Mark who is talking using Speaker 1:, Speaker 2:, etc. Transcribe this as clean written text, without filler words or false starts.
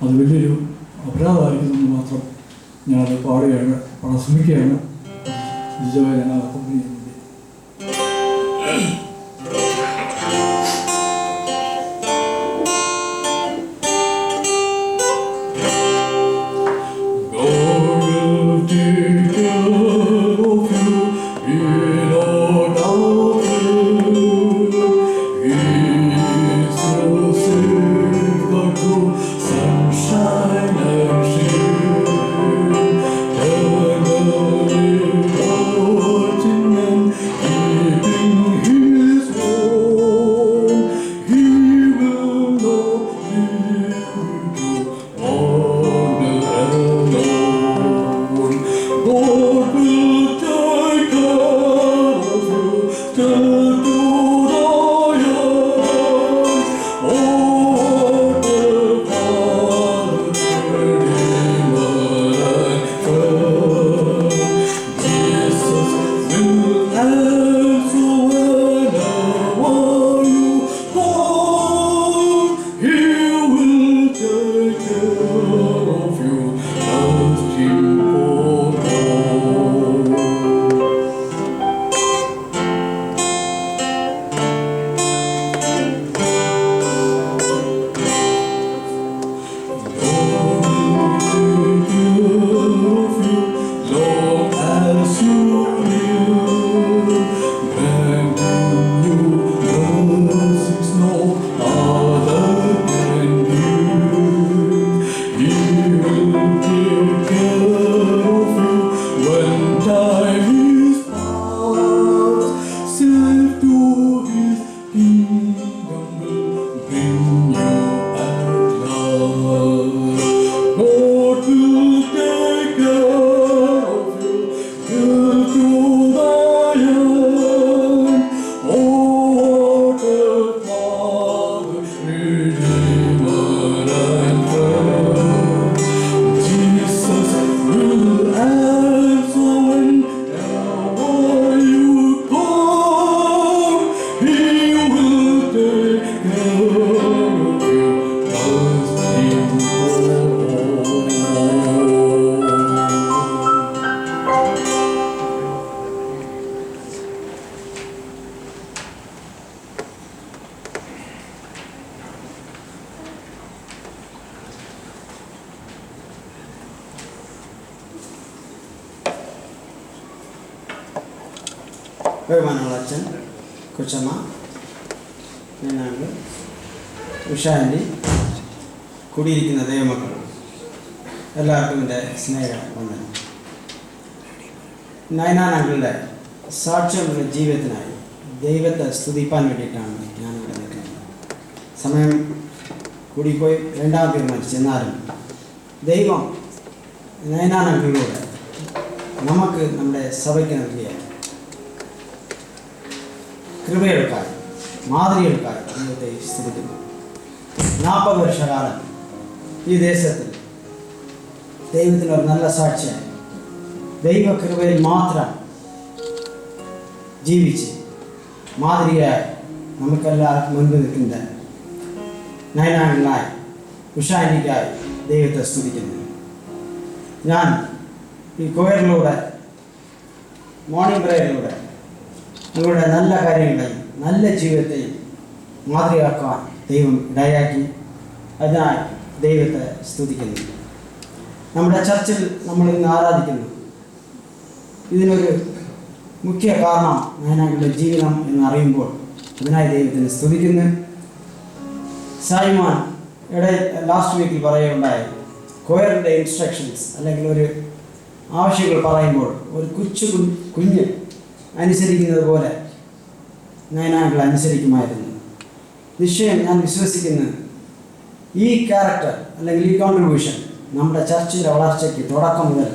Speaker 1: അത് വലിയൊരു അപരാധമായിരിക്കുന്നു മാത്രം ഞാനത് പാടുകയാണ്, പാടാൻ ശ്രമിക്കുകയാണ്. നിജമായി ഞാൻ അക്കമ്പനി ചെയ്യുന്നത്.
Speaker 2: ബഹുമാനമുള്ള അച്ഛൻ, കൊച്ചമ്മ, ഞാനാണ് ഉഷാൻ്റെ കൂടിയിരിക്കുന്ന ദൈവമക്കൾ, എല്ലാവർക്കും എൻ്റെ സ്നേഹവന്ദനം. നയനാനങ്ങളുടെ സാക്ഷ്യമുള്ള ജീവിതത്തിനായി ദൈവത്തെ സ്തുതിപ്പാൻ വേണ്ടിയിട്ടാണ് ഞാനിവിടെ നിൽക്കുന്നത്. സമയം കൂടിപ്പോയി രണ്ടാം തീരുമാനിച്ചു. എന്നാലും ദൈവം നയനാനങ്ങളിലൂടെ നമുക്ക് നമ്മുടെ സഭയ്ക്ക് നൽകിയ കൃപയെടുക്കാൻ, മാതൃകയെടുക്കാൻ ദൈവത്തെ സ്തുതിക്കുന്നു. 40 വർഷക്കാലം ഈ ദേശത്തിൽ ദൈവത്തിനൊരു നല്ല സാക്ഷിയായി ദൈവകൃപയിൽ മാത്രം ജീവിച്ച് മാതൃകയായി നമുക്കെല്ലാവർക്കും മുൻപ് നിൽക്കുന്ന നയനാനങ്ങളായി ഉഷാനിക്കായി ദൈവത്തെ സ്തുതിക്കുന്നു. ഞാൻ ഈ കൊയറിലൂടെ, മോർണിംഗ് പ്രേയറിലൂടെ നിങ്ങളുടെ നല്ല കാര്യങ്ങളെയും നല്ല ജീവിതത്തെയും മാതൃകയാക്കാൻ ദൈവം ഇടയാക്കി. അതിനായി ദൈവത്തെ സ്തുതിക്കുന്നു. നമ്മുടെ ചർച്ചിൽ നമ്മൾ ഇന്ന് ആരാധിക്കുന്നു. ഇതിനൊരു മുഖ്യ കാരണം നയനാനങ്ങളുടെ ജീവിതം എന്നറിയുമ്പോൾ അതിനായി ദൈവത്തിന് സ്തുതിക്കുന്നു. സായിമാൻ ലാസ്റ്റ് വീക്കിൽ പറയുകയുണ്ടായി, കൊയറിൻ്റെ ഇൻസ്ട്രക്ഷൻസ് അല്ലെങ്കിൽ ഒരു ആവശ്യങ്ങൾ പറയുമ്പോൾ ഒരു കുഞ്ഞ് അനുസരിക്കുന്നത് പോലെ നയനാനങ്ങൾ അനുസരിക്കുമായിരുന്നു. നിശ്ചയം ഞാൻ വിശ്വസിക്കുന്നു, ഈ ക്യാരക്ടർ അല്ലെങ്കിൽ ഈ കോൺട്രിബ്യൂഷൻ നമ്മുടെ ചർച്ചിൻ്റെ വളർച്ചയ്ക്ക് തുടക്കം മുതൽ